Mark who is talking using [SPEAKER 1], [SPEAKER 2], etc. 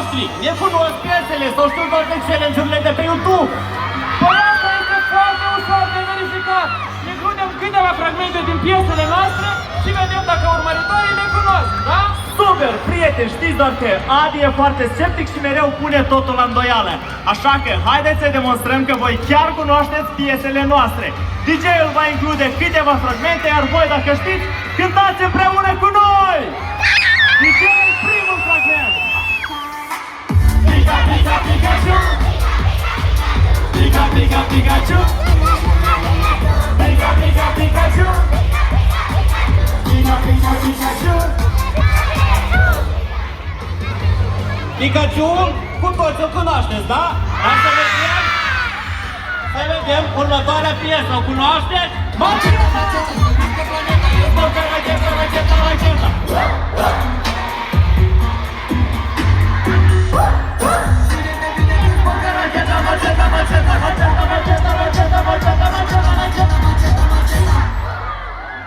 [SPEAKER 1] noștri ne cunosc piesele sau știu toate challenge-urile de pe YouTube.
[SPEAKER 2] Păi asta este foarte ușor de verificat. Includem câteva fragmente din piesele noastre și vedem dacă urmăritorii le cunosc, da?
[SPEAKER 1] Super, prieteni, știți doar că Adi e foarte sceptic și mereu pune totul la îndoială. Așa că haideți să demonstrăm că voi chiar cunoașteți piesele noastre. DJ-ul va include câteva fragmente, iar voi, dacă știți, cântați împreună cu noi! DJ-ul, primul fragment! Pika, pika, Pikachu! Pika, pika, Pikachu! Pika, pika, Pikachu! Pika, pika, Pikachu! Pikachu, cu toți o cunoașteți, da? Hai să vedem! Să vedem următoarea piesă, o cunoașteți? Magia! Este planeta, este o planeta,